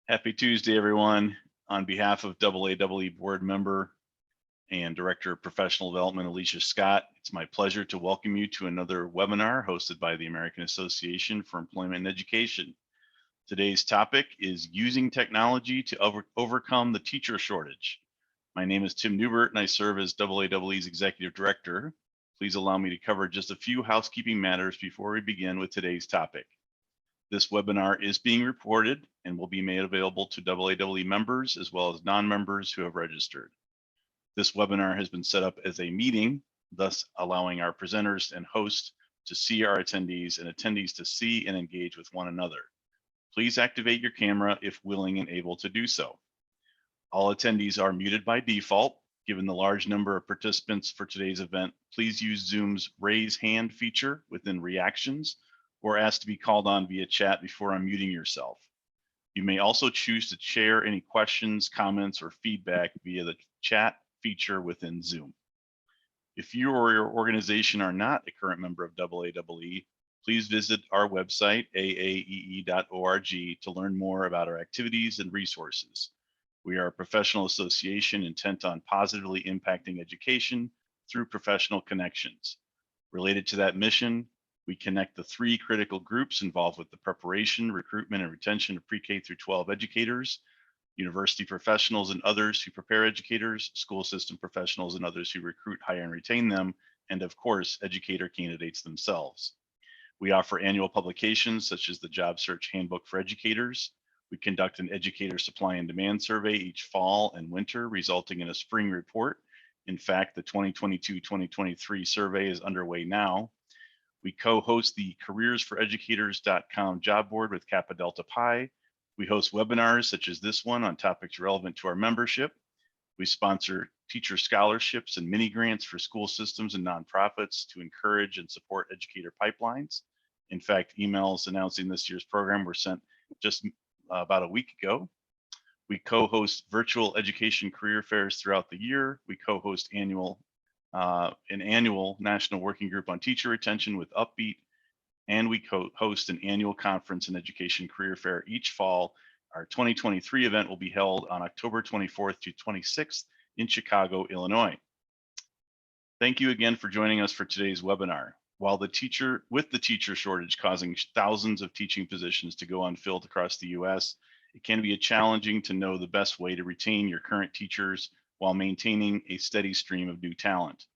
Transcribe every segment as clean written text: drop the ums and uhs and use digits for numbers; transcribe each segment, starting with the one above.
Happy Tuesday, everyone. On behalf of AAE board member and Director of Professional Development, Alicia Scott, it's my pleasure to welcome you to another webinar hosted by the American Association for Employment and Education. Today's topic is using technology to overcome the teacher shortage. My name is Tim Newbert and I serve as AAE's Executive Director. Please allow me to cover just a few housekeeping matters before we begin with today's topic. This webinar is being recorded and will be made available to AAE members as well as non-members who have registered. This webinar has been set up as a meeting, thus allowing our presenters and hosts to see our attendees and attendees to see and engage with one another. Please activate your camera if willing and able to do so. All attendees are muted by default. Given the large number of participants for today's event, please use Zoom's raise hand feature within reactions or ask to be called on via chat before unmuting yourself. You may also choose to share any questions, comments, or feedback via the chat feature within Zoom. If you or your organization are not a current member of AAE, please visit our website, aaee.org, to learn more about our activities and resources. We are a professional association intent on positively impacting education through professional connections. Related to that mission, we connect the three critical groups involved with the preparation, recruitment, and retention of pre-K through 12 educators, university professionals and others who prepare educators, school system professionals and others who recruit, hire, and retain them, and of course, educator candidates themselves. We offer annual publications such as the Job Search Handbook for Educators. We conduct an educator supply and demand survey each fall and winter, resulting in a spring report. In fact, the 2022-2023 survey is underway now. We co-host the careersforeducators.com job board with Kappa Delta Pi. We host webinars such as this one on topics relevant to our membership. We sponsor teacher scholarships and mini grants for school systems and nonprofits to encourage and support educator pipelines. In fact, emails announcing this year's program were sent just about a week ago. We co-host virtual education career fairs throughout the year. We co-host an annual national working group on teacher retention with Upbeat, and we host an annual conference and education career fair each fall. Our 2023 event will be held on October 24th to 26th in Chicago, Illinois. Thank you again for joining us for today's webinar. While the teacher shortage causing thousands of teaching positions to go unfilled across the US, it can be challenging to know the best way to retain your current teachers while maintaining a steady stream of new talent.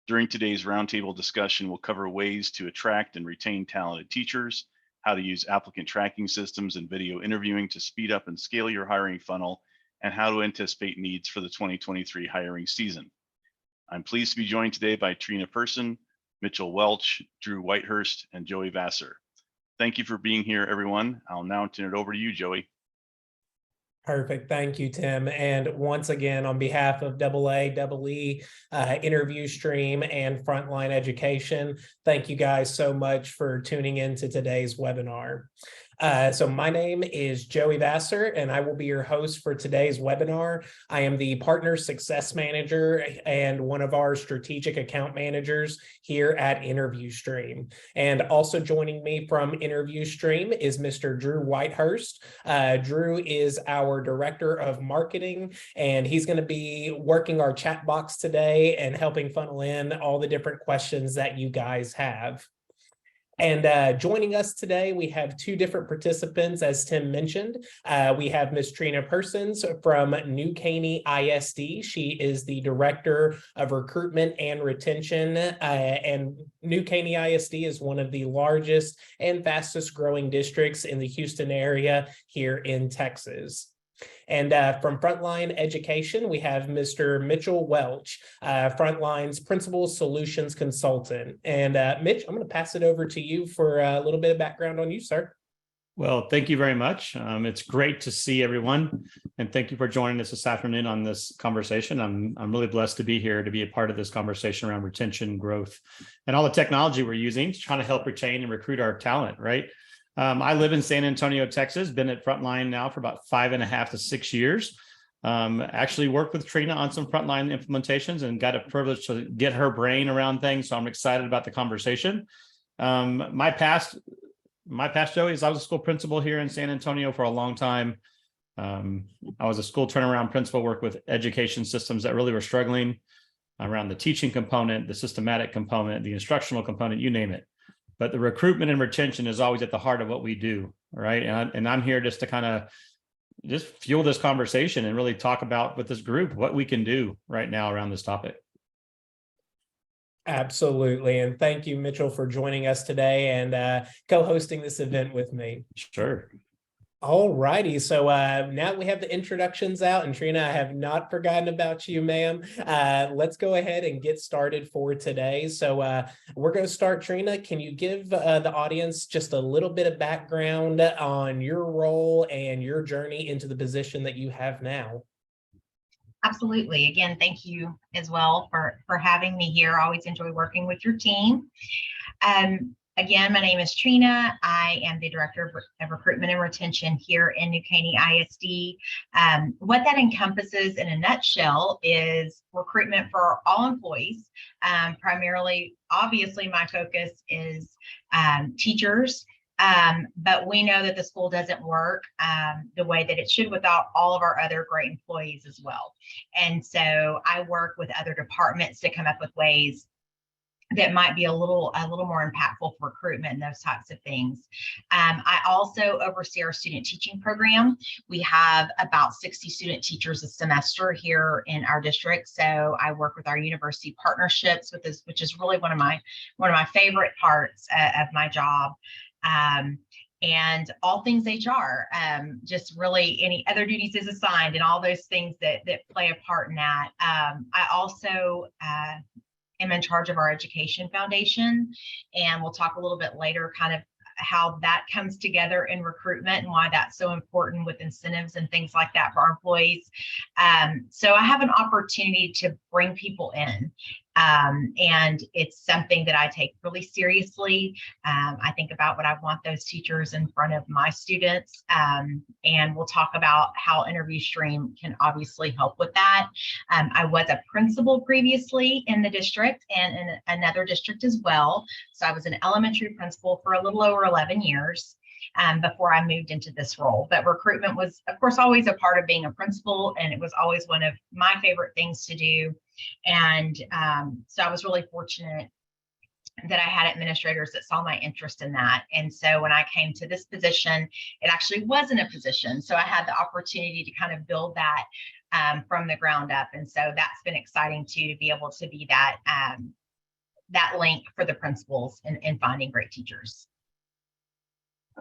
During today's roundtable discussion, we'll cover ways to attract and retain talented teachers, how to use applicant tracking systems and video interviewing to speed up and scale your hiring funnel, and how to anticipate needs for the 2023 hiring season. I'm pleased to be joined today by Trina Person, Mitchell Welch, Drew Whitehurst, and Joey Vassar. Thank you for being here, everyone. I'll now turn it over to you, Joey. Perfect. Thank you, Tim. And once again, on behalf of AAE, InterviewStream, and Frontline Education, thank you guys so much for tuning in to today's webinar. So my name is Joey Vassar, and I will be your host for today's webinar. I am the Partner Success Manager and one of our strategic account managers here at InterviewStream. And also joining me from InterviewStream is Mr. Drew Whitehurst. Drew is our Director of Marketing, and he's going to be working our chat box today and helping funnel in all the different questions that you guys have. And joining us today, we have two different participants, as Tim mentioned. We have Ms. Trina Persons from New Caney ISD. She is the Director of Recruitment and Retention. And New Caney ISD is one of the largest and fastest growing districts in the Houston area here in Texas. And from Frontline Education, we have Mr. Mitchell Welch, Frontline's Principal Solutions Consultant. And Mitch, I'm going to pass it over to you for a little bit of background on you, sir. Well, thank you very much. It's great to see everyone, and thank you for joining us this afternoon on this conversation. I'm really blessed to be here to be a part of this conversation around retention, growth, and all the technology we're using to try to help retain and recruit our talent, right? I live in San Antonio, Texas, been at Frontline now for about 5.5 to 6 years. Actually worked with Trina on some Frontline implementations and got a privilege to get her brain around things. So I'm excited about the conversation. My past, Joey, is I was a school principal here in San Antonio for a long time. I was a school turnaround principal, worked with education systems that really were struggling around the teaching component, the systematic component, the instructional component, you name it. But the recruitment and retention is always at the heart of what we do, right? And I'm here just to kind of just fuel this conversation and really talk about with this group what we can do right now around this topic. Absolutely. And thank you, Mitchell, for joining us today and co-hosting this event with me. Sure. All righty. So now we have the introductions out, and Trina, I have not forgotten about you, ma'am. Let's go ahead and get started for today. So we're going to start. Trina, can you give the audience just a little bit of background on your role and your journey into the position that you have now? Absolutely. Again, thank you as well for having me here. I always enjoy working with your team. Again, my name is Trina. I am the Director of Recruitment and Retention here in New Caney ISD. What that encompasses in a nutshell is recruitment for all employees. Primarily, obviously, my focus is teachers. But we know that the school doesn't work the way that it should without all of our other great employees as well. And so I work with other departments to come up with ways that might be a little more impactful for recruitment and those types of things. I also oversee our student teaching program. We have about 60 student teachers a semester here in our district. So I work with our university partnerships with this, which is really one of my favorite parts of my job. And all things HR, just really any other duties is assigned and all those things that play a part in that. I also am in charge of our education foundation, and we'll talk a little bit later kind of how that comes together in recruitment and why that's so important with incentives and things like that for our employees. So I have an opportunity to bring people in. And it's something that I take really seriously. I think about what I want those teachers in front of my students. And we'll talk about how interviewstream can obviously help with that. I was a principal previously in the district and in another district as well. So I was an elementary principal for a little over 11 years. Before I moved into this role. But recruitment was, of course, always a part of being a principal, and it was always one of my favorite things to do. And so I was really fortunate that I had administrators that saw my interest in that. And so when I came to this position, it actually wasn't a position. So I had the opportunity to kind of build that from the ground up. And so that's been exciting too, to be able to be that, that link for the principals in finding great teachers.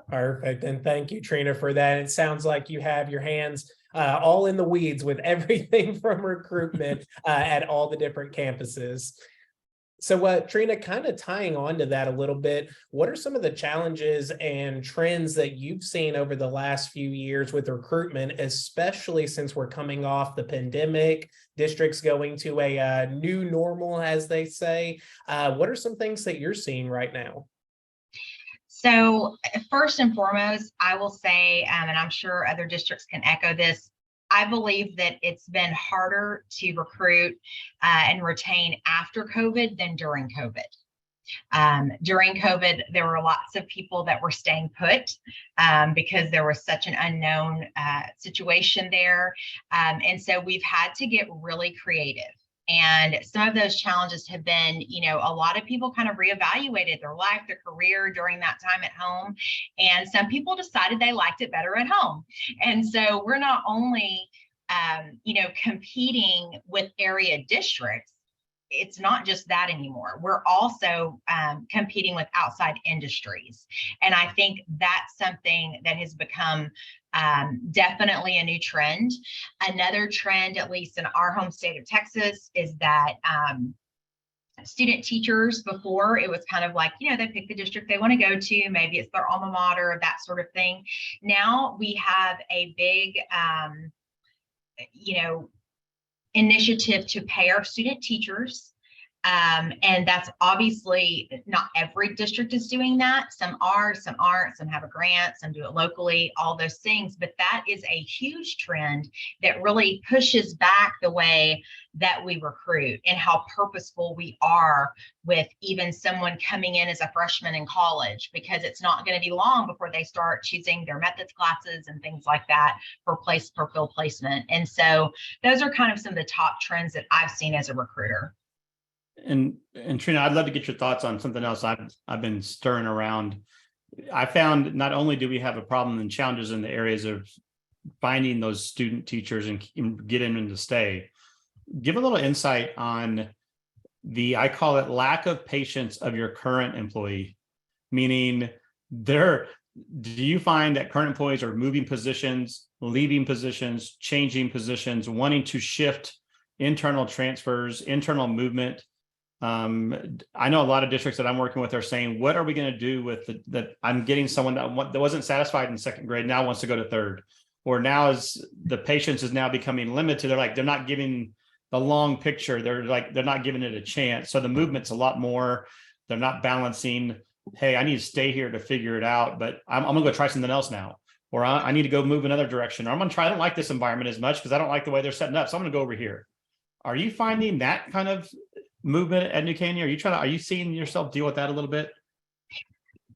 Perfect. And thank you, Trina, for that. It sounds like you have your hands all in the weeds with everything from recruitment at all the different campuses. So Trina, kind of tying on to that a little bit, what are some of the challenges and trends that you've seen over the last few years with recruitment, especially since we're coming off the pandemic, districts going to a new normal, as they say? What are some things that you're seeing right now? So first and foremost, I will say, and I'm sure other districts can echo this, I believe that it's been harder to recruit and retain after COVID than during COVID. During COVID, there were lots of people that were staying put because there was such an unknown situation there. And so we've had to get really creative. And some of those challenges have been, you know, a lot of people kind of reevaluated their life, their career during that time at home. And some people decided they liked it better at home. And so we're not only, you know, competing with area districts. It's not just that anymore. We're also competing with outside industries. And I think that's something that has become definitely a new trend. Another trend, at least in our home state of Texas, is that student teachers, before it was kind of like, you know, they pick the district they want to go to, maybe it's their alma mater, that sort of thing. Now we have a big, you know, initiative to pay our student teachers And that's obviously not every district is doing that. Some are, some aren't, some have a grant, some do it locally, all those things. But that is a huge trend that really pushes back the way that we recruit and how purposeful we are with even someone coming in as a freshman in college, because it's not going to be long before they start choosing their methods classes and things like that for fill placement. And so those are kind of some of the top trends that I've seen as a recruiter. And Trina, I'd love to get your thoughts on something else I've been stirring around. I found not only do we have a problem and challenges in the areas of finding those student teachers and getting them to stay. Give a little insight on I call it lack of patience of your current employee, meaning do you find that current employees are moving positions, leaving positions, changing positions, wanting to shift internal transfers, internal movement? I know a lot of districts that I'm working with are saying, what are we going to do with that? I'm getting someone that wasn't satisfied in second grade, now wants to go to third, or now is the patience is now becoming limited. They're not giving the long picture. They're not giving it a chance. So the movement's a lot more. They're not balancing, hey, I need to stay here to figure it out, but I'm going to go try something else now. Or I need to go move another direction. Or I'm going to try, I don't like this environment as much because I don't like the way they're setting up. So I'm going to go over here. Are you finding that kind of movement at New Caney? Are you seeing yourself deal with that a little bit?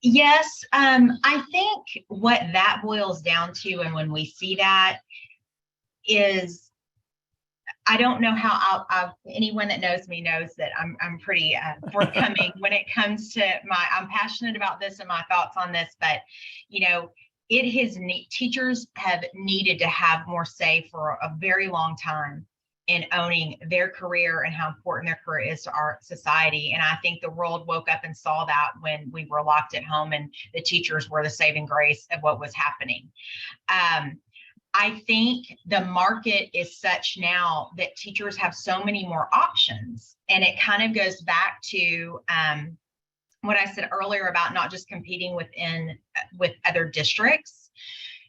Yes. I think what that boils down to, and when we see that, is I don't know how anyone that knows me knows that I'm pretty forthcoming when it comes to I'm passionate about this and my thoughts on this, but teachers have needed to have more say for a very long time in owning their career and how important their career is to our society. And I think the world woke up and saw that when we were locked at home and the teachers were the saving grace of what was happening. I think the market is such now that teachers have so many more options. And it kind of goes back to what I said earlier about not just competing with other districts.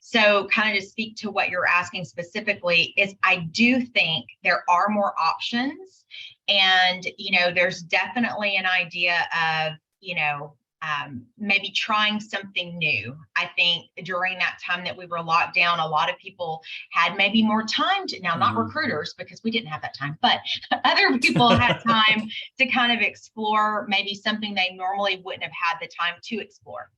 So kind of to speak to what you're asking specifically is I do think there are more options, and, there's definitely an idea of, maybe trying something new. I think during that time that we were locked down, a lot of people had maybe more time to, now not recruiters because we didn't have that time, but other people had time to kind of explore maybe something they normally wouldn't have had the time to explore.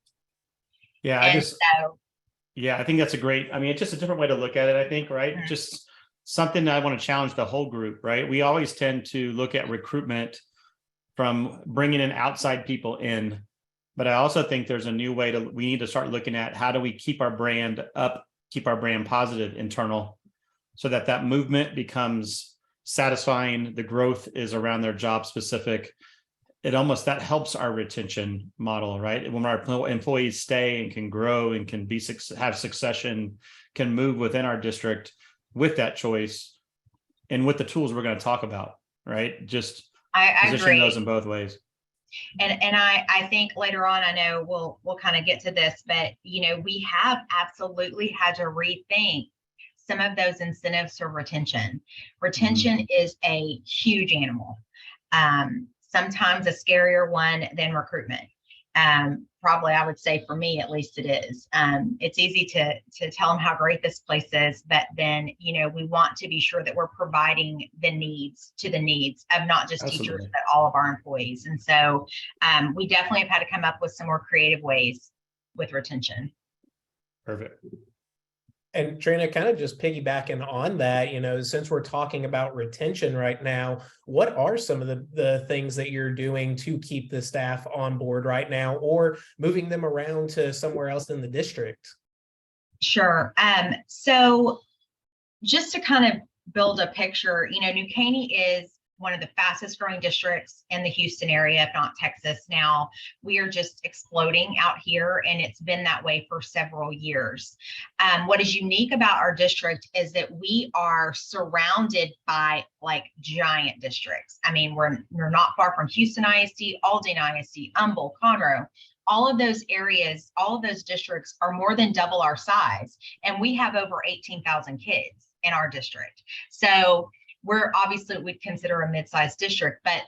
Yeah, I think that's it's just a different way to look at it, I think, right? Mm-hmm. Just something that I want to challenge the whole group, right? We always tend to look at recruitment from bringing in outside people in, but I also think there's a new way we need to start looking at how do we keep our brand up, keep our brand positive internal, so that movement becomes satisfying. The growth is around their job specific. That helps our retention model, right? When our employees stay and can grow and can have succession, can move within our district with that choice and with the tools we're going to talk about, right? Just positioning those in both ways. And I think later on, I know we'll kind of get to this, but we have absolutely had to rethink some of those incentives for retention. Retention is a huge animal. Sometimes a scarier one than recruitment. Probably, I would say for me, at least it is. It's easy to tell them how great this place is, but then, we want to be sure that we're providing the needs of not just teachers, but all of our employees. And so we definitely have had to come up with some more creative ways with retention. Perfect. And Trina, kind of just piggybacking on that, since we're talking about retention right now, what are some of the things that you're doing to keep the staff on board right now, or moving them around to somewhere else in the district? Sure. So just to kind of build a picture, New Caney is one of the fastest growing districts in the Houston area, if not Texas. Now we are just exploding out here, and it's been that way for several years. What is unique about our district is that we are surrounded by giant districts. I mean, we're not far from Houston ISD, Aldine ISD, Humble, Conroe. All of those areas, all of those districts are more than double our size, and we have over 18,000 kids in our district. So we're obviously, we'd consider a mid-sized district, but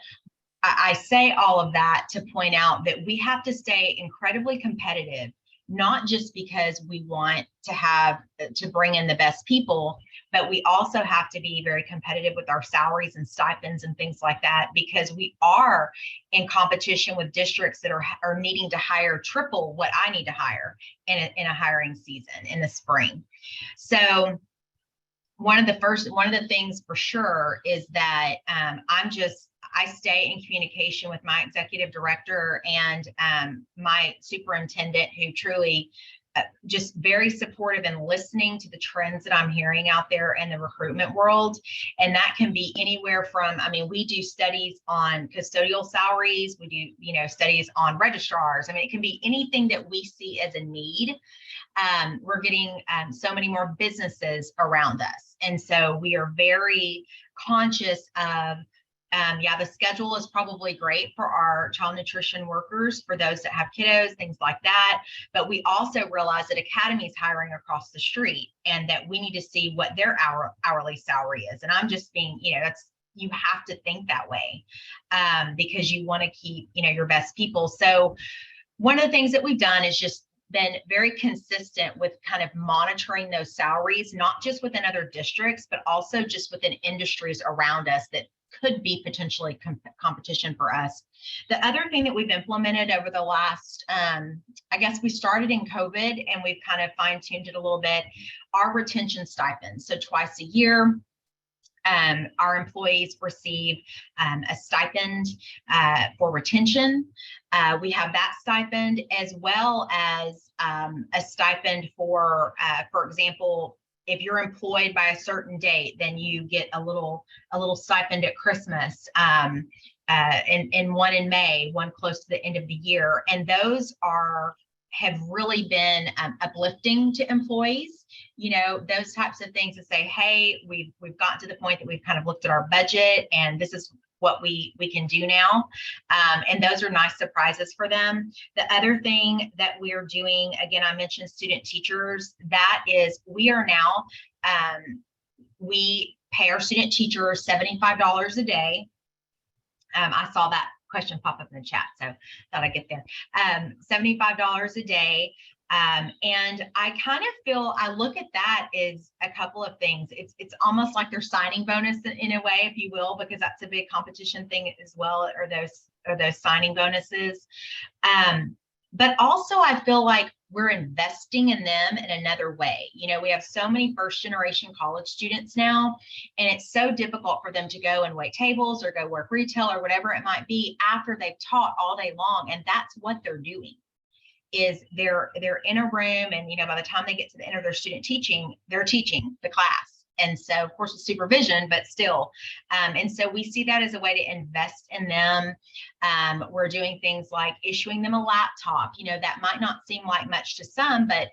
I say all of that to point out that we have to stay incredibly competitive, not just because we want to bring in the best people, but we also have to be very competitive with our salaries and stipends and things like that, because we are in competition with districts that are needing to hire triple what I need to hire in a hiring season in the spring. So one of the things for sure is that I stay in communication with my executive director and my superintendent, who truly just very supportive and listening to the trends that I'm hearing out there in the recruitment world. And that can be anywhere from, I mean, we do studies on custodial salaries. We do, studies on registrars. I mean, it can be anything that we see as a need. We're getting so many more businesses around us. And so we are very conscious of, the schedule is probably great for our child nutrition workers, for those that have kiddos, things like that. But we also realize that Academy is hiring across the street, and that we need to see what their hourly salary is. And I'm just being, you have to think that way, because you want to keep, your best people. So one of the things that we've done is just been very consistent with kind of monitoring those salaries, not just within other districts, but also just within industries around us that could be potentially competition for us. The other thing that we've implemented over the last, I guess we started in COVID and we've kind of fine-tuned it a little bit, our retention stipends. So twice a year, our employees receive a stipend for retention. We have that stipend, as well as a stipend for example, if you're employed by a certain date, then you get a little stipend at Christmas, and one in May, one close to the end of the year. And those have really been uplifting to employees. Those types of things that say, hey, we've gotten to the point that we've kind of looked at our budget, and this is what we can do now. And those are nice surprises for them. The other thing that we're doing, again, I mentioned student teachers, that is, we are now, we pay our student teachers $75 a day. I saw that question pop up in the chat, so thought I'd get there. $75 a day. And I kind of feel, I look at that as a couple of things. It's almost like their signing bonus in a way, if you will, because that's a big competition thing as well, or those signing bonuses. But also I feel like we're investing in them in another way. We have so many first generation college students now, and it's so difficult for them to go and wait tables or go work retail or whatever it might be after they've taught all day long. And that's what they're doing, is they're in a room, and by the time they get to the end of their student teaching, they're teaching the class. And so of course with supervision, but still, and so we see that as a way to invest in them. We're doing things like issuing them a laptop. That might not seem like much to some, but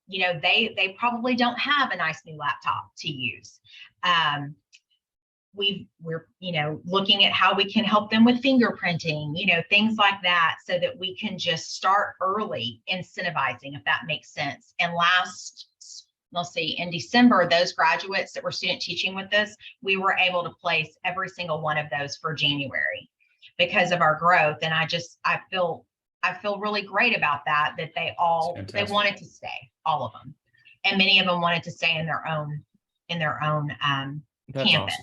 they probably don't have a nice new laptop to use. We're looking at how we can help them with fingerprinting, things like that, so that we can just start early incentivizing, if that makes sense. And in December, those graduates that were student teaching with us, we were able to place every single one of those for January because of our growth. And I feel really great about that they wanted to stay, all of them, and many of them wanted to stay in their own That's campus.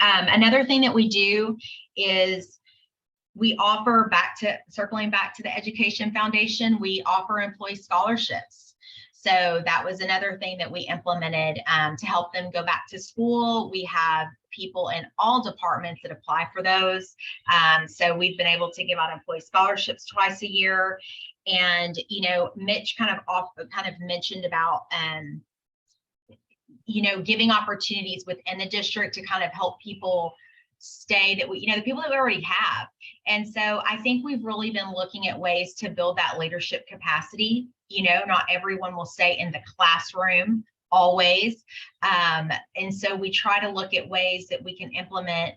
Awesome. Another thing that we do is we offer, circling back to the Education Foundation, we offer employee scholarships. So that was another thing that we implemented to help them go back to school. We have people in all departments that apply for those. So we've been able to give out employee scholarships twice a year. And, Mitch kind of mentioned about, giving opportunities within the district to kind of help people stay, that the people that we already have. And so I think we've really been looking at ways to build that leadership capacity. Not everyone will stay in the classroom always. And so we try to look at ways that we can implement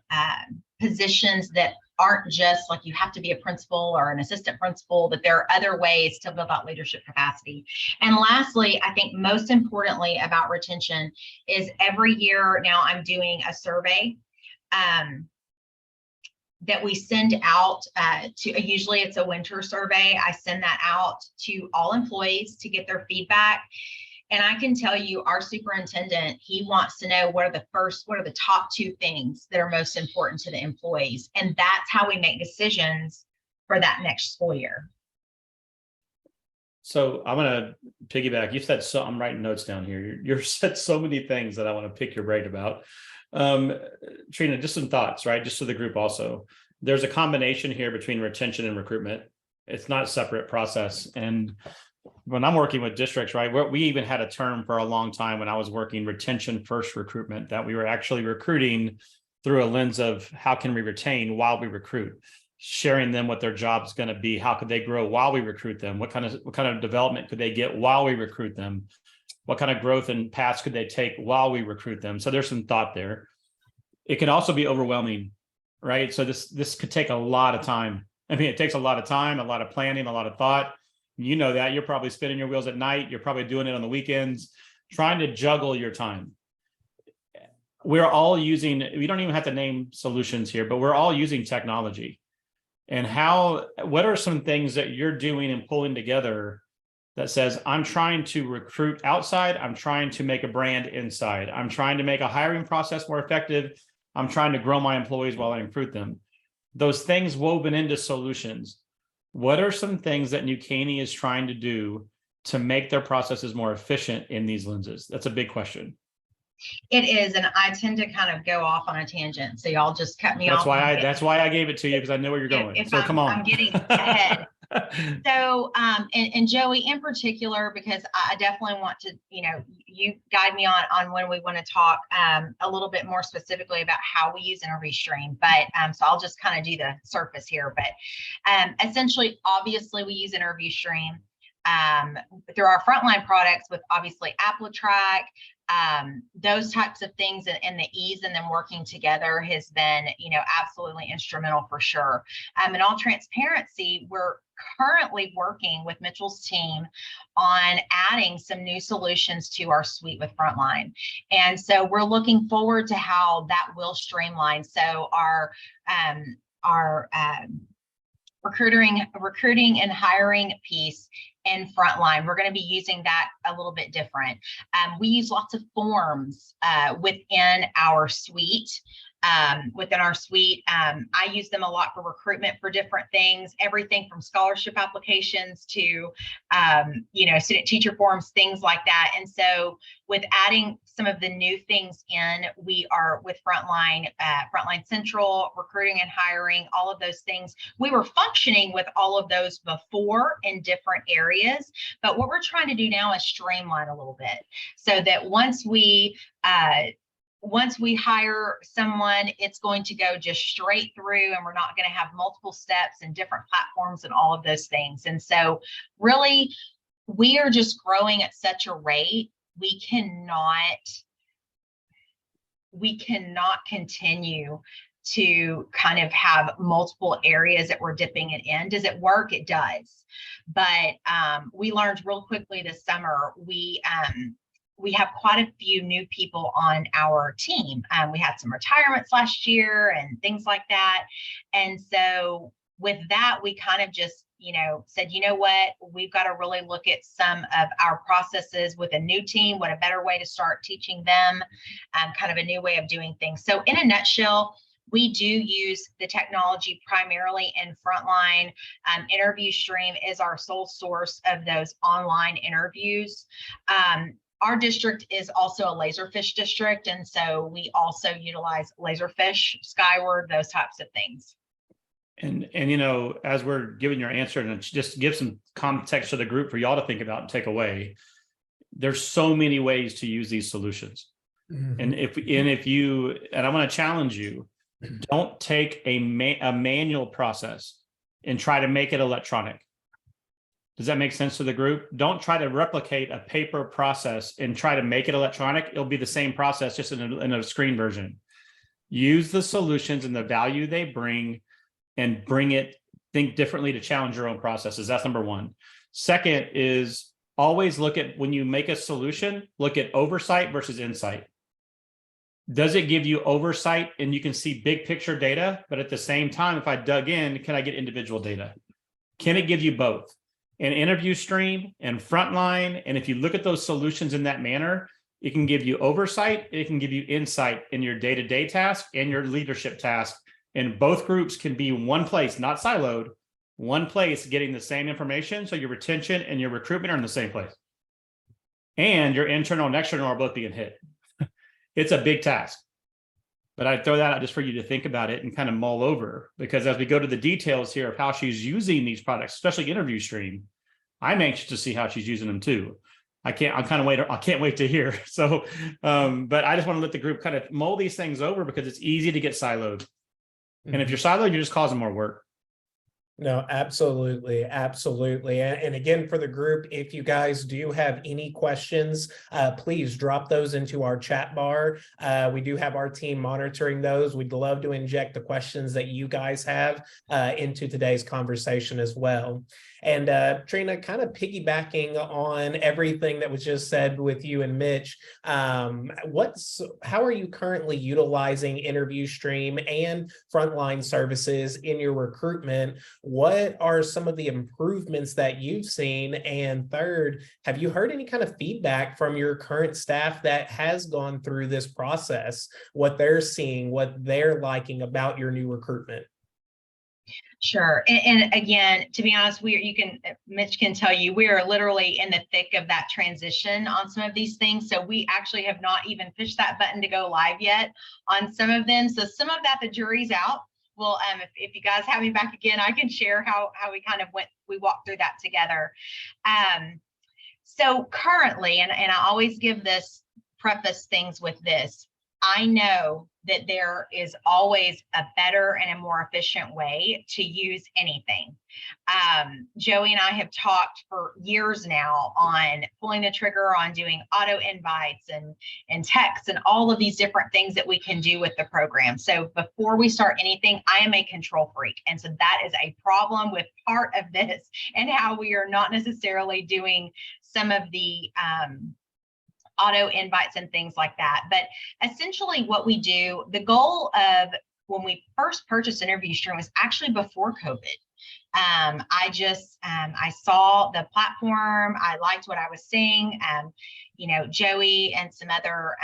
positions that aren't just like you have to be a principal or an assistant principal, but there are other ways to build that leadership capacity. And lastly, I think most importantly about retention is every year now I'm doing a survey. that we send out to, usually it's a winter survey. I send that out to all employees to get their feedback. And I can tell you, our superintendent, he wants to know what are the top 2 things that are most important to the employees. And that's how we make decisions for that next school year. So I'm going to piggyback. You said so. I'm writing notes down here. You've said so many things that I want to pick your brain about. Trina, just some thoughts, right? Just to the group also. There's a combination here between retention and recruitment. It's not a separate process. And when I'm working with districts, right, we even had a term for a long time when I was working retention first recruitment, that we were actually recruiting through a lens of how can we retain while we recruit, sharing them what their job's going to be, how could they grow while we recruit them, what kind of development could they get while we recruit them, what kind of growth and paths could they take while we recruit them. So there's some thought there. It can also be overwhelming, right? So this could take a lot of time. I mean, it takes a lot of time, a lot of planning, a lot of thought. You know that you're probably spinning your wheels at night. You're probably doing it on the weekends, trying to juggle your time. We're all using, we don't even have to name solutions here, but we're all using technology. And what are some things that you're doing and pulling together that says, I'm trying to recruit outside, I'm trying to make a brand inside, I'm trying to make a hiring process more effective, I'm trying to grow my employees while I recruit them. Those things woven into solutions. What are some things that New Caney is trying to do to make their processes more efficient in these lenses? That's a big question. It is, and I tend to kind of go off on a tangent, so y'all just cut me off. That's why I gave it to you, because I know where you're going. So come on. I'm getting ahead. So, and Joey in particular, because I definitely want to, you guide me on when we want to talk a little bit more specifically about how we use InterviewStream. But so I'll just kind of do the surface here. But essentially, obviously, we use InterviewStream through our frontline products with obviously AppleTrack. Those types of things, and the ease in them working together has been, absolutely instrumental for sure. In all transparency, we're currently working with Mitchell's team on adding some new solutions to our suite with Frontline. And so we're looking forward to how that will streamline. So our recruiting and hiring piece in Frontline, we're going to be using that a little bit different. We use lots of forms within our suite. I use them a lot for recruitment for different things, everything from scholarship applications to, student teacher forms, things like that. And so with adding some of the new things in, we are with Frontline Central, recruiting and hiring, all of those things. We were functioning with all of those before in different areas, but what we're trying to do now is streamline a little bit so that once we hire someone, it's going to go just straight through, and we're not going to have multiple steps and different platforms and all of those things. And so really, we are just growing at such a rate, we cannot continue to kind of have multiple areas that we're dipping it in. Does it work? It does. But we learned real quickly this summer, we have quite a few new people on our team. We had some retirements last year and things like that. And so with that, we kind of just, said, what, we've got to really look at some of our processes with a new team, what a better way to start teaching them, kind of a new way of doing things. So in a nutshell, we do use the technology primarily in Frontline. InterviewStream is our sole source of those online interviews. Our district is also a Laserfish district, and so we also utilize Laserfish, Skyward, those types of things. And as we're giving your answer, and just give some context to the group for y'all to think about and take away, there's so many ways to use these solutions. Mm-hmm. And I want to challenge you, don't take a manual process and try to make it electronic. Does that make sense to the group? Don't try to replicate a paper process and try to make it electronic. It'll be the same process, just in a screen version. Use the solutions and the value they bring and think differently to challenge your own processes. That's number one. Second is always look at, when you make a solution, look at oversight versus insight. Does it give you oversight and you can see big picture data? But at the same time, if I dug in, can I get individual data? Can it give you both? An interview stream and Frontline. And if you look at those solutions in that manner, it can give you oversight. It can give you insight in your day-to-day task and your leadership task. And both groups can be one place, not siloed, one place getting the same information. So your retention and your recruitment are in the same place. And your internal and external are both being hit. It's a big task. But I throw that out just for you to think about it and kind of mull over, because as we go to the details here of how she's using these products, especially Interview Stream, I'm anxious to see how she's using them too. I can't wait to hear. So, but I just want to let the group kind of mull these things over because it's easy to get siloed. And if you're siloed, you're just causing more work. No, absolutely. Absolutely. And again, for the group, if you guys do have any questions, please drop those into our chat bar. We do have our team monitoring those. We'd love to inject the questions that you guys have into today's conversation as well. And Trina, kind of piggybacking on everything that was just said with you and Mitch, how are you currently utilizing Interview Stream and Frontline services in your recruitment? What are some of the improvements that you've seen? And third, have you heard any kind of feedback from your current staff that has gone through this process, what they're seeing, what they're liking about your new recruitment? Sure. And again, to be honest, Mitch can tell you, we are literally in the thick of that transition on some of these things. So we actually have not even pushed that button to go live yet on some of them. So some of that, the jury's out. Well, if you guys have me back again, I can share how we kind of we walked through that together. So currently, and I always preface things with this, I know that there is always a better and a more efficient way to use anything. Joey and I have talked for years now on pulling the trigger on doing auto invites and texts and all of these different things that we can do with the program. So before we start anything, I am a control freak. And so that is a problem with part of this and how we are not necessarily doing some of the auto invites and things like that. But essentially what we do, the goal of when we first purchased Interview Stream was actually before COVID. I saw the platform. I liked what I was seeing. Joey and some other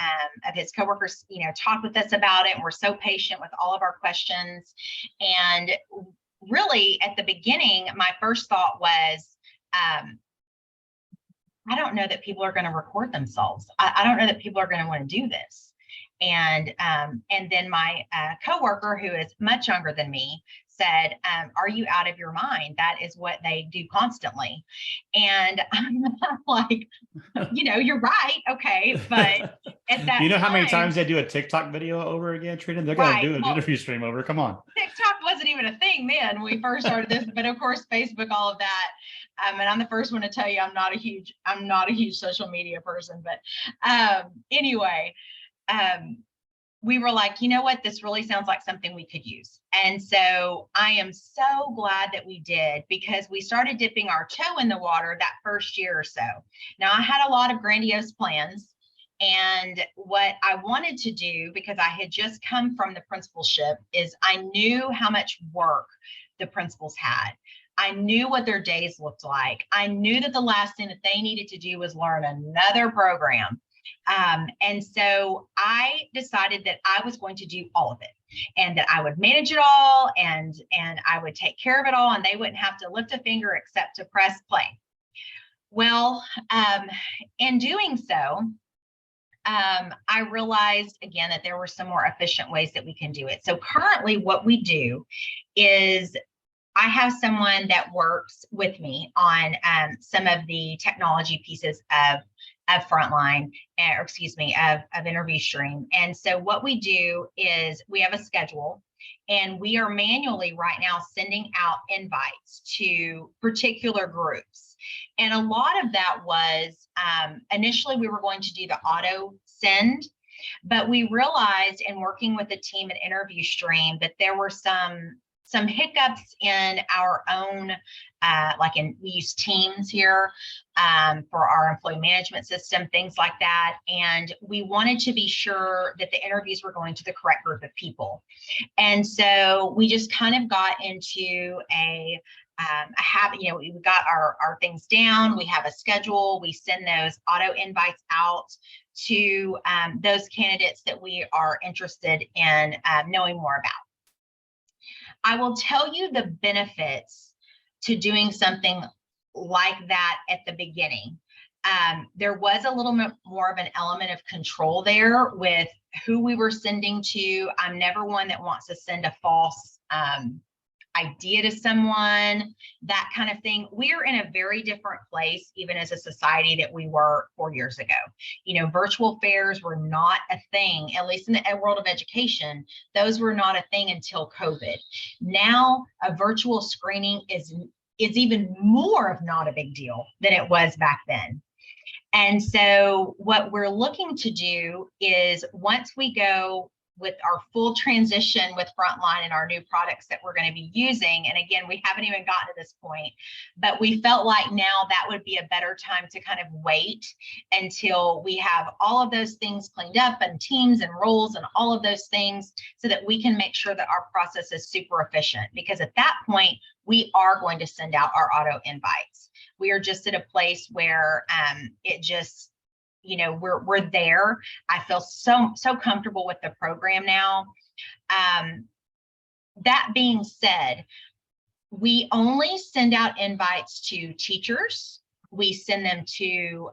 of his coworkers, talked with us about it and were so patient with all of our questions. And really at the beginning, my first thought was, I don't know that people are going to record themselves. I don't know that people are going to want to do this. And then my coworker, who is much younger than me, said, are you out of your mind? That is what they do constantly. And I'm like, you're right. Okay. But at that how many times they do a TikTok video over again, Trina? They're going to do an Interview Stream over. Come on. TikTok wasn't even a thing then when we first started this, but of course, Facebook, all of that. And I'm the first one to tell you, I'm not a huge social media person, but anyway, we were like, you know what, this really sounds like something we could use. And so I am so glad that we did, because we started dipping our toe in the water that first year or so. Now I had a lot of grandiose plans, and what I wanted to do, because I had just come from the principalship, is I knew how much work the principals had. I knew what their days looked like. I knew that the last thing that they needed to do was learn another program. And so I decided that I was going to do all of it, and that I would manage it all, and I would take care of it all, and they wouldn't have to lift a finger except to press play. Well, in doing so, I realized again that there were some more efficient ways that we can do it. So currently what we do is I have someone that works with me on some of the technology pieces of Frontline, or excuse me, of Interview Stream. And so what we do is we have a schedule, and we are manually right now sending out invites to particular groups. And a lot of that was initially we were going to do the auto send, but we realized in working with the team at Interview Stream that there were some some hiccups in our own, we use Teams here for our employee management system, things like that. And we wanted to be sure that the interviews were going to the correct group of people. And so we just kind of got into a habit, we got our things down, we have a schedule, we send those auto invites out to those candidates that we are interested in knowing more about. I will tell you the benefits to doing something like that at the beginning. There was a little bit more of an element of control there with who we were sending to. I'm never one that wants to send a false idea to someone, that kind of thing. We're in a very different place, even as a society, that we were 4 years ago. Virtual fairs were not a thing, at least in the world of education. Those were not a thing until COVID. Now, a virtual screening is even more of not a big deal than it was back then. And so what we're looking to do is, once we go with our full transition with Frontline and our new products that we're going to be using, and again, we haven't even gotten to this point, but we felt like now that would be a better time to kind of wait until we have all of those things cleaned up, and teams and roles and all of those things, so that we can make sure that our process is super efficient. Because at that point, we are going to send out our auto invites. We are just at a place where it just, we're there. I feel so comfortable with the program now. That being said, we only send out invites to teachers. We send them to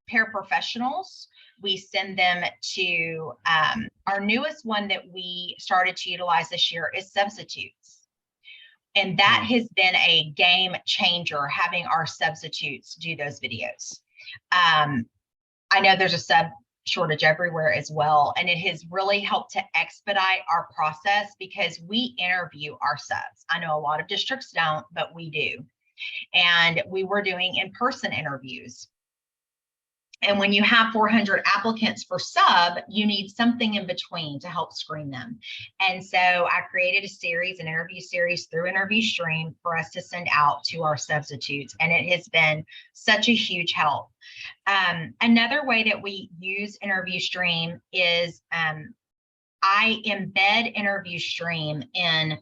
paraprofessionals. We send them to our newest one that we started to utilize this year is substitutes. And that has been a game changer, having our substitutes do those videos. I know there's a sub shortage everywhere as well, and it has really helped to expedite our process because we interview our subs. I know a lot of districts don't, but we do. And we were doing in-person interviews. And when you have 400 applicants for sub, you need something in between to help screen them. And so I created a series, an interview series through InterviewStream for us to send out to our substitutes. And it has been such a huge help. Another way that we use InterviewStream is I embed InterviewStream in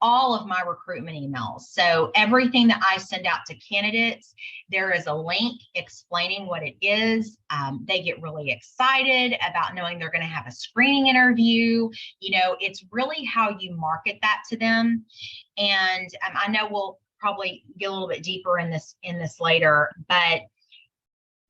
all of my recruitment emails. So everything that I send out to candidates, there is a link explaining what it is. They get really excited about knowing they're going to have a screening interview. It's really how you market that to them. And I know we'll probably get a little bit deeper in this later, but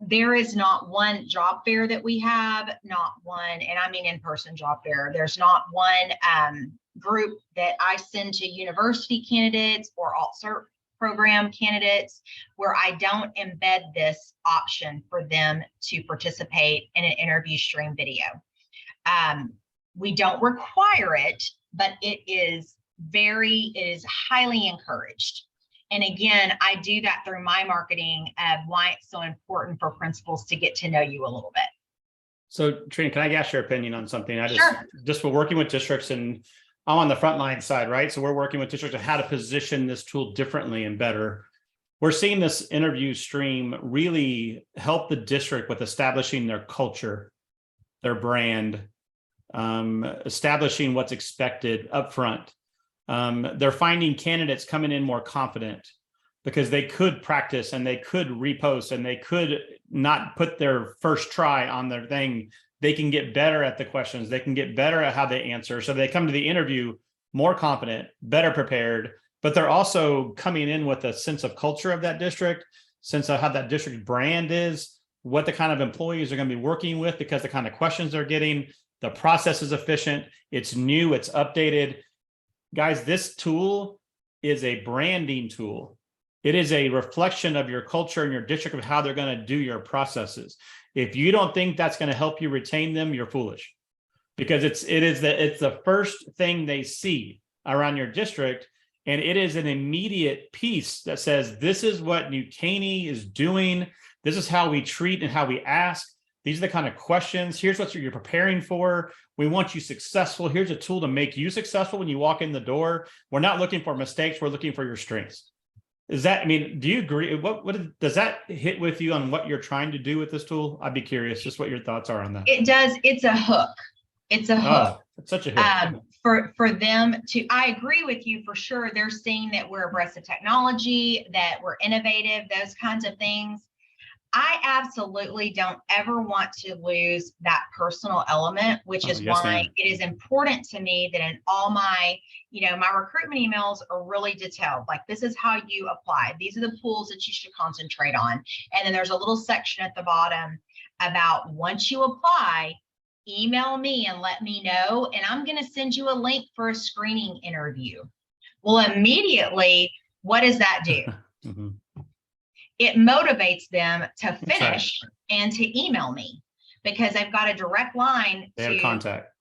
there is not one job fair that we have, not one, and I mean in-person job fair. There's not one group that I send to university candidates or alt-cert program candidates where I don't embed this option for them to participate in an InterviewStream video. We don't require it, but it is highly encouraged. And again, I do that through my marketing of why it's so important for principals to get to know you a little bit. So Trina, can I ask your opinion on something? Sure. Just for working with districts, and I'm on the frontline side, right? So we're working with districts on how to position this tool differently and better. We're seeing this InterviewStream really help the district with establishing their culture, their brand, establishing what's expected up front. They're finding candidates coming in more confident because they could practice and they could repost and they could not put their first try on their thing. They can get better at the questions. They can get better at how they answer. So they come to the interview more confident, better prepared, but they're also coming in with a sense of culture of that district, sense of how that district brand is, what the kind of employees are going to be working with, because the kind of questions they're getting, the process is efficient, it's new, it's updated. Guys, this tool is a branding tool. It is a reflection of your culture and your district of how they're going to do your processes. If you don't think that's going to help you retain them, you're foolish, because it's the first thing they see around your district, and it is an immediate piece that says this is what New Caney is doing. This is how we treat and how we ask. These are the kind of questions. Here's what you're preparing for. We want you successful. Here's a tool to make you successful when you walk in the door. We're not looking for mistakes. We're looking for your strengths. Is that, I mean, do you agree? What does that hit with you on what you're trying to do with this tool? I'd be curious just what your thoughts are on that. It does. It's a hook. It's a hook. Oh, it's such a hook. For them to, I agree with you for sure. They're seeing that we're abreast of technology, that we're innovative, those kinds of things. I absolutely don't ever want to lose that personal element, which is yes, why ma'am. it is important to me that in all my, my recruitment emails are really detailed. Like, this is how you apply. These are the pools that you should concentrate on. And then there's a little section at the bottom about once you apply, email me and let me know, and I'm going to send you a link for a screening interview. Well, immediately, what does that do? Mhm. It motivates them to finish and to email me, because they've got a direct line They have contact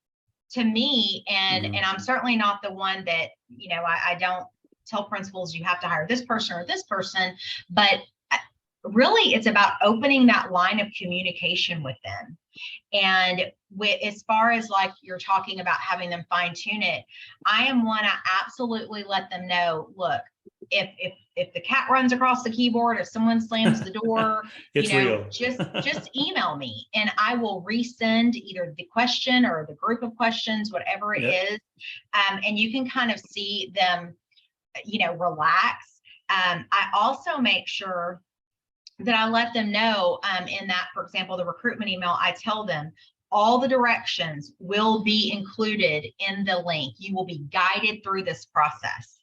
to me. And Mhm. and I'm certainly not the one that, I don't tell principals you have to hire this person or this person, but really it's about opening that line of communication with them. And as far as like you're talking about having them fine tune it, I am one, I absolutely let them know, look, if the cat runs across the keyboard, if someone slams the door, it's real. just email me and I will resend either the question or the group of questions, whatever it is. And you can kind of see them, relax. I also make sure that I let them know in that, for example, the recruitment email, I tell them all the directions will be included in the link. You will be guided through this process.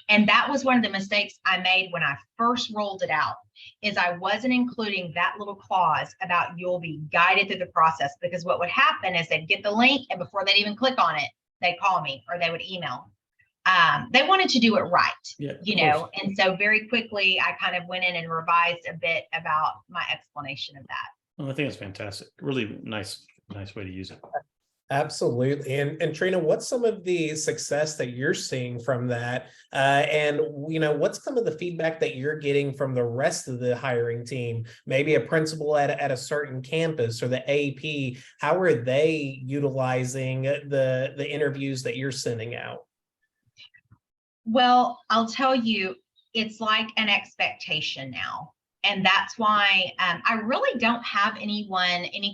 And that was one of the mistakes I made when I first rolled it out, is I wasn't including that little clause about you'll be guided through the process, because what would happen is they'd get the link and before they'd even click on it, they'd call me or they would email. They wanted to do it right, and so very quickly I kind of went in and revised a bit about my explanation of that. Well, I think it's fantastic. Really nice way to use it. Absolutely. And Trina, what's some of the success that you're seeing from that? And what's some of the feedback that you're getting from the rest of the hiring team? Maybe a principal at a certain campus or the AP. How are they utilizing the interviews that you're sending out? Well, I'll tell you, it's like an expectation now. And that's why I really don't have any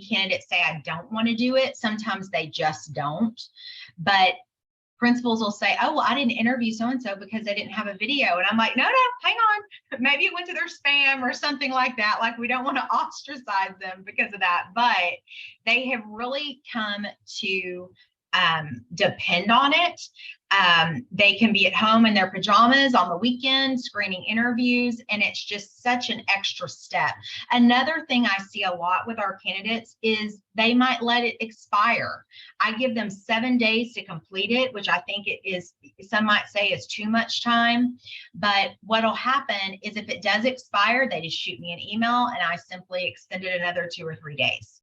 candidates say I don't want to do it. Sometimes they just don't. But principals will say, oh, well, I didn't interview so-and-so because they didn't have a video. And I'm like, no, hang on. Maybe it went to their spam or something like that. Like, we don't want to ostracize them because of that. But they have really come to depend on it. They can be at home in their pajamas on the weekend screening interviews, and it's just such an extra step. Another thing I see a lot with our candidates is they might let it expire. I give them 7 days to complete it, which I think it is, some might say is too much time. But what'll happen is if it does expire, they just shoot me an email and I simply extend it another 2 or 3 days.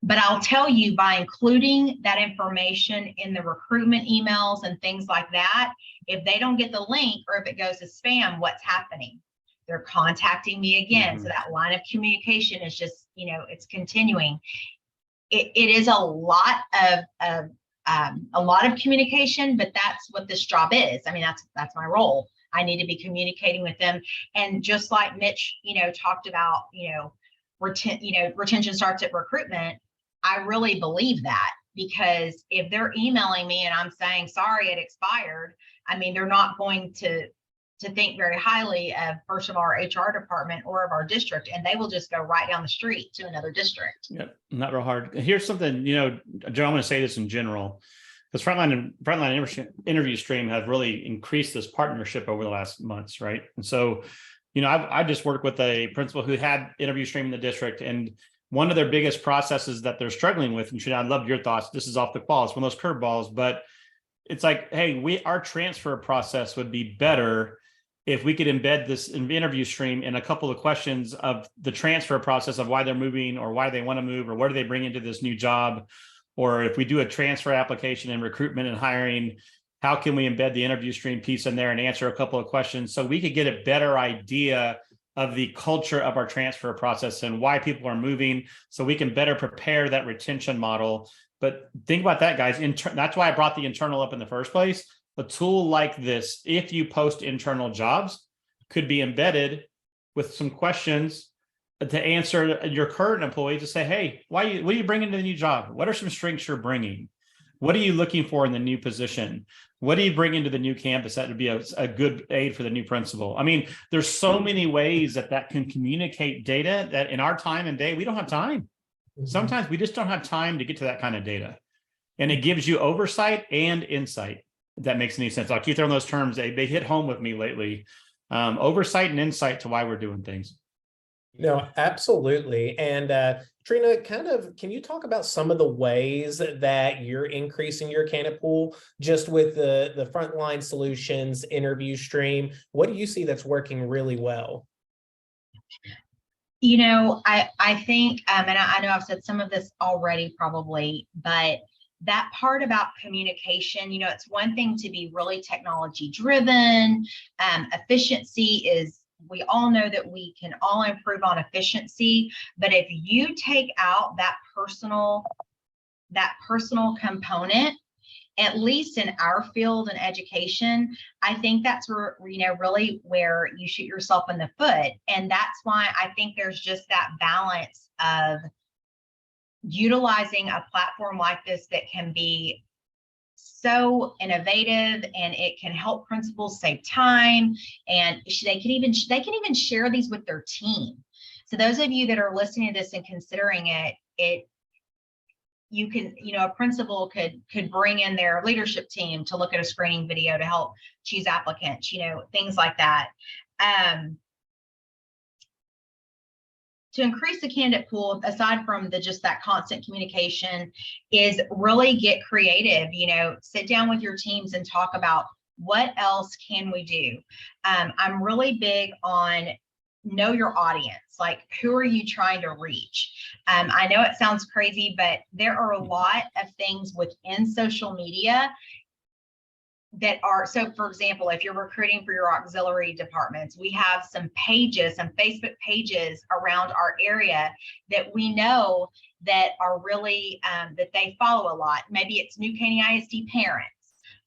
But I'll tell you, by including that information in the recruitment emails and things like that, if they don't get the link or if it goes to spam, what's happening? They're contacting me again. So that line of communication is just, it's continuing. It is a lot of communication, but that's what this job is. I mean, that's my role. I need to be communicating with them. And just like Mitch, talked about, retention starts at recruitment. I really believe that, because if they're emailing me and I'm saying, sorry, it expired, I mean, they're not going to think very highly of, first of all, our HR department or of our district, and they will just go right down the street to another district. Yeah, not real hard. Here's something, Joe, I'm going to say this in general, because Frontline Interview Stream have really increased this partnership over the last months, right? And so, I just worked with a principal who had Interview Stream in the district, and one of their biggest processes that they're struggling with, and I'd love your thoughts. This is off the wall. It's one of those curveballs, but it's like, hey, our transfer process would be better if we could embed this interview stream in a couple of questions of the transfer process of why they're moving or why they want to move or what do they bring into this new job. Or if we do a transfer application in recruitment and hiring, how can we embed the interview stream piece in there and answer a couple of questions so we could get a better idea of the culture of our transfer process and why people are moving, so we can better prepare that retention model. But think about that, guys. That's why I brought the internal up in the first place. A tool like this, if you post internal jobs, could be embedded with some questions to answer your current employee to say, hey, what are you bringing to the new job? What are some strengths you're bringing? What are you looking for in the new position? What do you bring into the new campus that would be a good aid for the new principal? I mean, there's so many ways that can communicate data that in our time and day, we don't have time. Sometimes we just don't have time to get to that kind of data. And it gives you oversight and insight, if that makes any sense. I'll keep throwing those terms. They hit home with me lately. Oversight and insight to why we're doing things. No, absolutely. And Trina, can you talk about some of the ways that you're increasing your candidate pool just with the Frontline Solutions interview stream? What do you see that's working really well? You know, I think, and I know I've said some of this already probably, but that part about communication, you know, it's one thing to be really technology driven. Efficiency is, we all know that we can all improve on efficiency, but if you take out that personal component, at least in our field in education, I think that's where, you know, really where you shoot yourself in the foot. And that's why I think there's just that balance of utilizing a platform like this that can be so innovative, and it can help principals save time, and they can even share these with their team. So those of you that are listening to this and considering it, you can, you know, a principal could bring in their leadership team to look at a screening video to help choose applicants, you know, things like that. To increase the candidate pool, aside from just that constant communication, is really get creative, you know, sit down with your teams and talk about what else can we do. I'm really big on know your audience, like who are you trying to reach? I know it sounds crazy, but there are a lot of things within social media that are, so for example, if you're recruiting for your auxiliary departments, we have some pages, some Facebook pages around our area that we know that are really, that they follow a lot. Maybe it's New Caney ISD parents,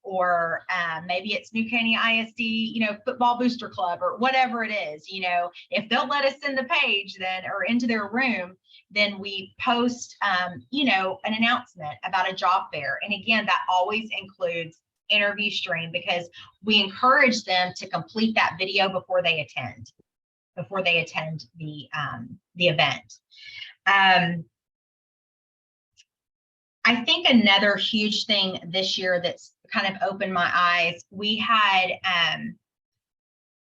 or maybe it's New Caney ISD, you know, football booster club, or whatever it is. You know, if they'll let us in the page then, or into their room, then we post, you know, an announcement about a job fair. And again, that always includes interview stream, because we encourage them to complete that video before they attend the event. I think another huge thing this year that's kind of opened my eyes, we had,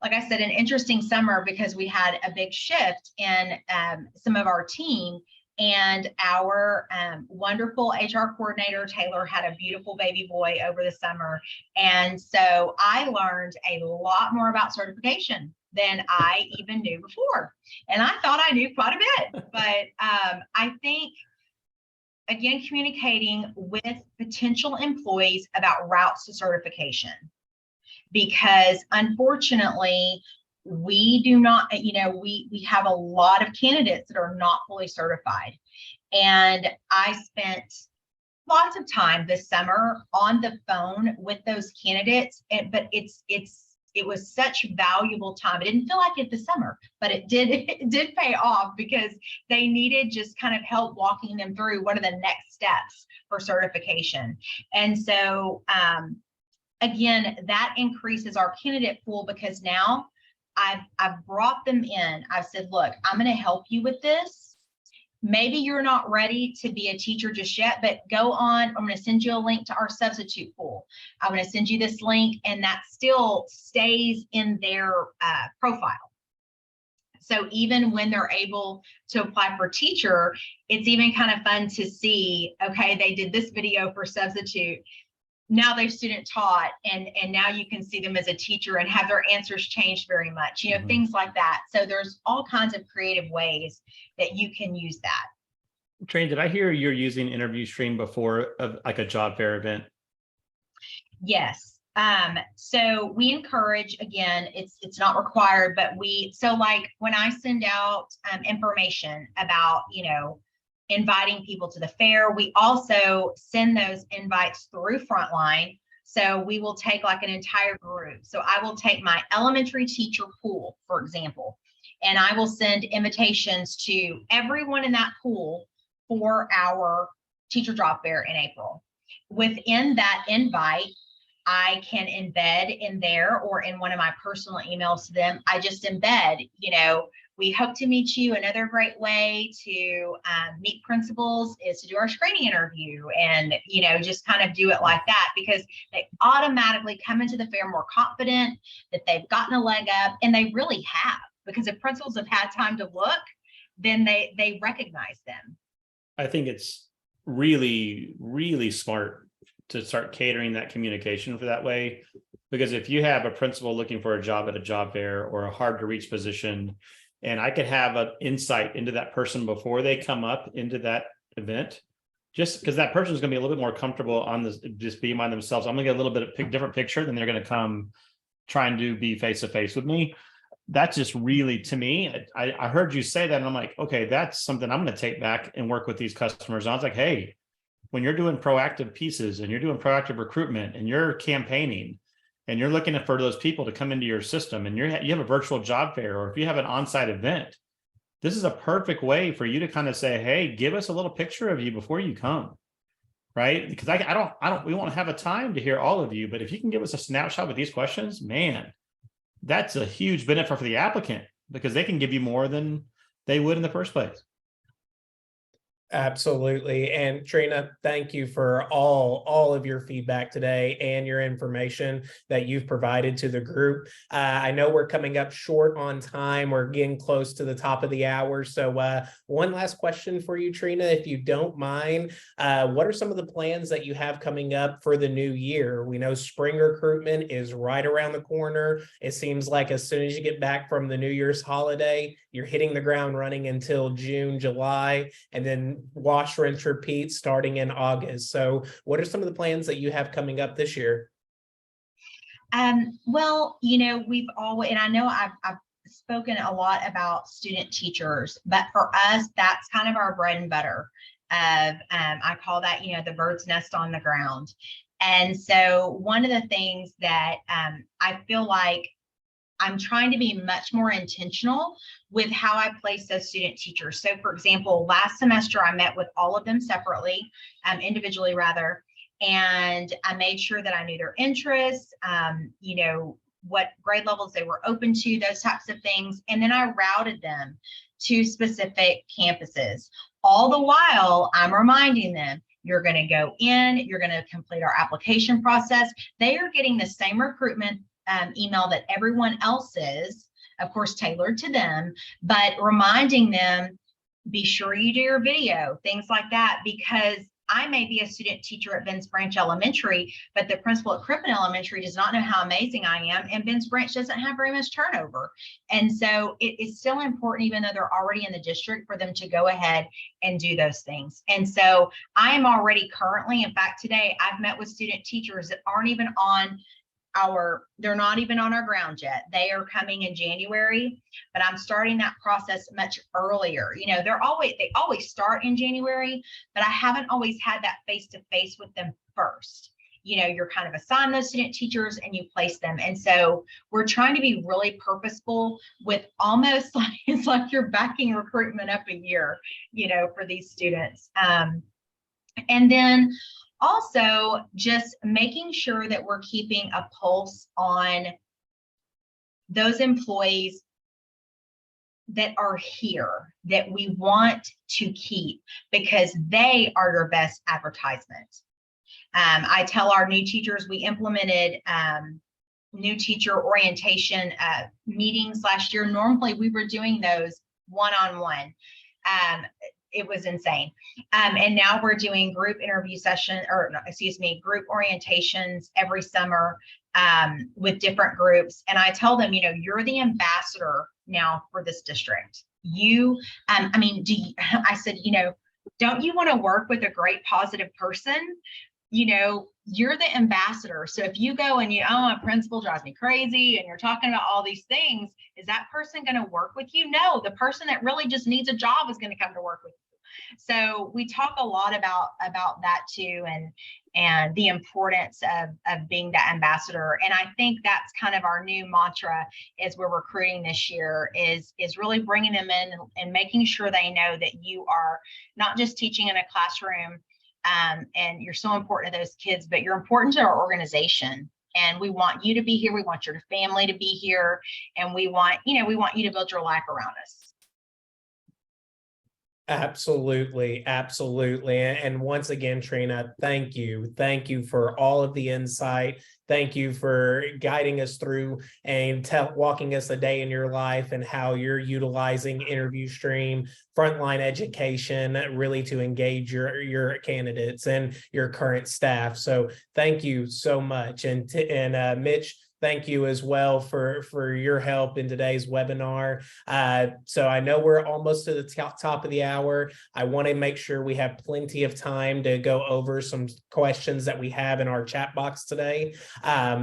like I said, an interesting summer because we had a big shift in some of our team. And our wonderful HR coordinator, Taylor, had a beautiful baby boy over the summer. And so I learned a lot more about certification than I even knew before. And I thought I knew quite a bit. But I think, again, communicating with potential employees about routes to certification. Because unfortunately, we do not, you know, we have a lot of candidates that are not fully certified. And I spent lots of time this summer on the phone with those candidates, but it was such valuable time. It didn't feel like it this summer, but it did pay off, because they needed just kind of help walking them through what are the next steps for certification. And so again, that increases our candidate pool, because now I've brought them in. I've said, look, I'm going to help you with this. Maybe you're not ready to be a teacher just yet, but go on. I'm going to send you a link to our substitute pool. I'm going to send you this link, and that still stays in their profile. So even when they're able to apply for teacher, it's even kind of fun to see, okay, they did this video for substitute. Now they've student taught, and now you can see them as a teacher and have their answers changed very much, you know, things like that. So there's all kinds of creative ways that you can use that. Trina, did I hear you're using interview stream before like a job fair event? Yes. So we encourage, again, it's not required, but so like when I send out information about, inviting people to the fair, we also send those invites through Frontline. So we will take like an entire group. So I will take my elementary teacher pool, for example, and I will send invitations to everyone in that pool for our teacher job fair in April. Within that invite, I can embed in there or in one of my personal emails to them. I just embed, we hope to meet you. Another great way to meet principals is to do our screening interview, and, just kind of do it like that, because they automatically come into the fair more confident that they've gotten a leg up, and they really have, because if principals have had time to look, then they recognize them. I think it's really, really smart to start catering that communication for that way, because if you have a principal looking for a job at a job fair or a hard to reach position, and I could have an insight into that person before they come up into that event, just because that person is going to be a little bit more comfortable on this, just being by themselves. I'm going to get a little bit of different picture than they're going to come trying to be face to face with me. That's just really, to me, I heard you say that, and I'm like, okay, that's something I'm going to take back and work with these customers. I was like, hey, when you're doing proactive pieces and you're doing proactive recruitment and you're campaigning and you're looking for those people to come into your system, and you have a virtual job fair, or if you have an on-site event, this is a perfect way for you to kind of say, hey, give us a little picture of you before you come, right? Because we won't have a time to hear all of you, but if you can give us a snapshot with these questions, man, that's a huge benefit for the applicant, because they can give you more than they would in the first place. Absolutely. And Trina, thank you for all of your feedback today and your information that you've provided to the group. I know we're coming up short on time. We're getting close to the top of the hour. So one last question for you, Trina, if you don't mind. What are some of the plans that you have coming up for the new year? We know spring recruitment is right around the corner. It seems like as soon as you get back from the New Year's holiday, you're hitting the ground running until June, July, and then wash, rinse, repeat starting in August. So what are some of the plans that you have coming up this year? Well, we've always, and I know I've spoken a lot about student teachers, but for us, that's kind of our bread and butter of, I call that, the bird's nest on the ground. And so one of the things that I feel like I'm trying to be much more intentional with how I place those student teachers. So for example, last semester, I met with all of them separately, individually rather, and I made sure that I knew their interests, what grade levels they were open to, those types of things. And then I routed them to specific campuses. All the while, I'm reminding them, you're going to go in, you're going to complete our application process. They are getting the same recruitment email that everyone else is, of course, tailored to them, but reminding them, be sure you do your video, things like that, because I may be a student teacher at Ben's Branch Elementary, but the principal at Crippen Elementary does not know how amazing I am, and Ben's Branch doesn't have very much turnover. And so it is still important, even though they're already in the district, for them to go ahead and do those things. And so I am already currently, in fact, today I've met with student teachers that aren't even on they're not even on our ground yet. They are coming in January, but I'm starting that process much earlier. They always start in January, but I haven't always had that face-to-face with them first. You're kind of assigned those student teachers and you place them. And so we're trying to be really purposeful with almost like, it's like you're backing recruitment up a year, for these students. And then also just making sure that we're keeping a pulse on those employees that are here that we want to keep, because they are your best advertisement. I tell our new teachers, we implemented new teacher orientation meetings last year. Normally we were doing those one-on-one. It was insane. And now we're doing group interview group orientations every summer with different groups. And I tell them, you're the ambassador now for this district. I said, don't you want to work with a great positive person? you're the ambassador. So if you go and a principal drives me crazy and you're talking about all these things, is that person going to work with you? No, the person that really just needs a job is going to come to work with you. So we talk a lot about that too, and the importance of being the ambassador. And I think that's kind of our new mantra as we're recruiting this year is really bringing them in and making sure they know that you are not just teaching in a classroom, and you're so important to those kids, but you're important to our organization. And we want you to be here. We want your family to be here. And we want you to build your life around us. Absolutely. Absolutely. And once again, Trina, thank you. Thank you for all of the insight. Thank you for guiding us through and walking us a day in your life and how you're utilizing InterviewStream, Frontline Education, really to engage your candidates and your current staff. So thank you so much. And Mitch, thank you as well for your help in today's webinar. So I know we're almost to the top of the hour. I want to make sure we have plenty of time to go over some questions that we have in our chat box today.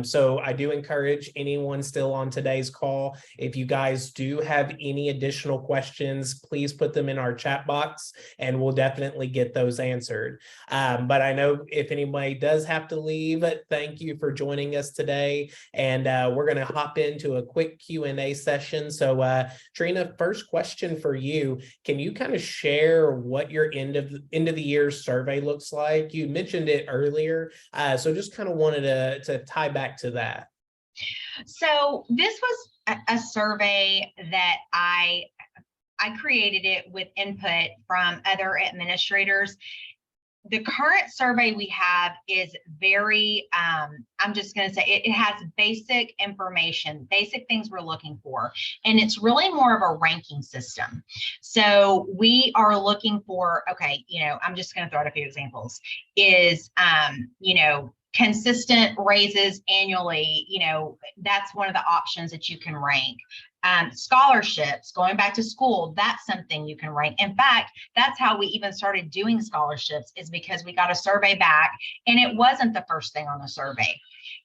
So I do encourage anyone still on today's call, if you guys do have any additional questions, please put them in our chat box and we'll definitely get those answered. But I know if anybody does have to leave, thank you for joining us today. And we're going to hop into a quick Q&A session. So Trina, first question for you. Can you kind of share what your end of the year survey looks like? You mentioned it earlier. So just kind of wanted to tie back to that. So this was a survey that I created it with input from other administrators. The current survey we have is very, I'm just going to say it has basic information, basic things we're looking for. And it's really more of a ranking system. So we are looking for, okay, I'm just going to throw out a few examples, is, consistent raises annually, that's one of the options that you can rank. Scholarships, going back to school, that's something you can rank. In fact, that's how we even started doing scholarships, is because we got a survey back and it wasn't the first thing on the survey.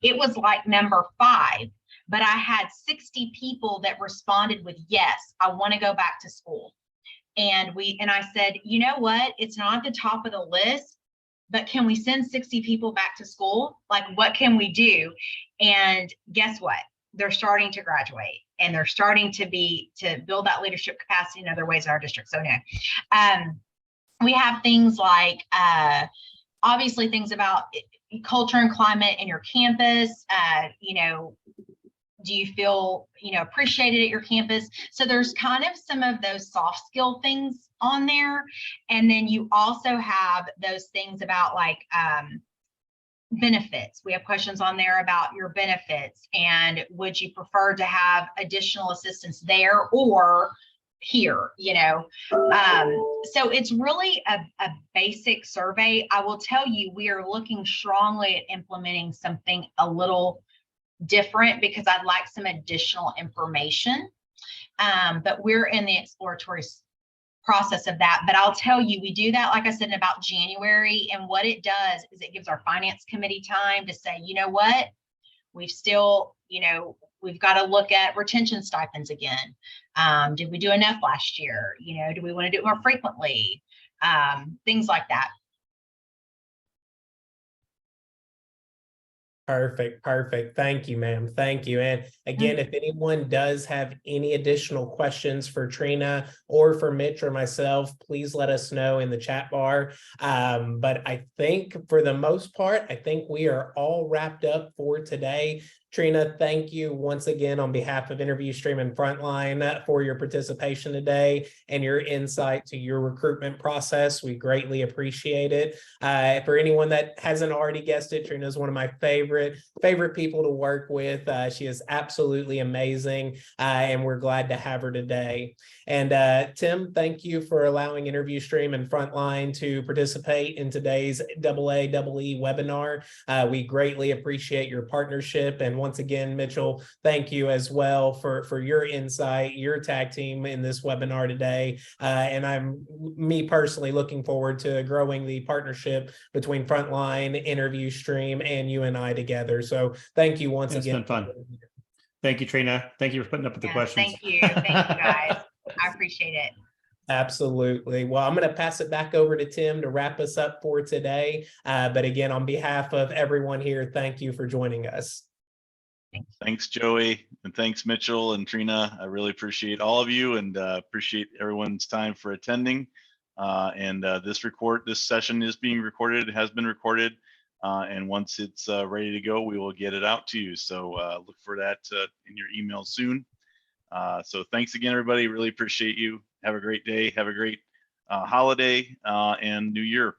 It was like number 5, but I had 60 people that responded with, yes, I want to go back to school. And I said, you know what? It's not at the top of the list, but can we send 60 people back to school? Like, what can we do? And guess what? They're starting to graduate and they're starting to build that leadership capacity in other ways in our district. So no, we have things like, obviously things about culture and climate in your campus. Do you feel, appreciated at your campus? So there's kind of some of those soft skill things on there. And then you also have those things about like, benefits. We have questions on there about your benefits and would you prefer to have additional assistance there or here, so it's really a basic survey. I will tell you, we are looking strongly at implementing something a little different because I'd like some additional information, but we're in the exploratory process of that. But I'll tell you, we do that, like I said, in about January. And what it does is it gives our finance committee time to say, you know what, we've still, we've got to look at retention stipends again. Did we do enough last year? Do we want to do it more frequently? Things like that. Perfect. Thank you, ma'am. Thank you. And again, if anyone does have any additional questions for Trina or for Mitch or myself, please let us know in the chat bar. But I think for the most part, I think we are all wrapped up for today. Trina, thank you once again on behalf of InterviewStream and Frontline for your participation today and your insight to your recruitment process. We greatly appreciate it. For anyone that hasn't already guessed it, Trina is one of my favorite people to work with. She is absolutely amazing, and we're glad to have her today. And Tim, thank you for allowing InterviewStream and Frontline to participate in today's AAE webinar. We greatly appreciate your partnership, and once again, Mitchell, thank you as well for your insight, your tag team in this webinar today. And I'm me personally looking forward to growing the partnership between Frontline, InterviewStream, and you and I together. So thank you once It's again. been fun. Thank you, Trina. Thank you for putting up with the Yes, questions. thank you guys. I appreciate it. Absolutely. Well, I'm going to pass it back over to Tim to wrap us up for today. But again, on behalf of everyone here, thank you for joining us. Thanks, Joey, and thanks, Mitchell and Trina. I really appreciate all of you and appreciate everyone's time for attending. This session is being recorded. It has been recorded. And once it's ready to go, we will get it out to you. So look for that in your email soon. So thanks again, everybody. Really appreciate you. Have a great day. Have a great holiday and New Year.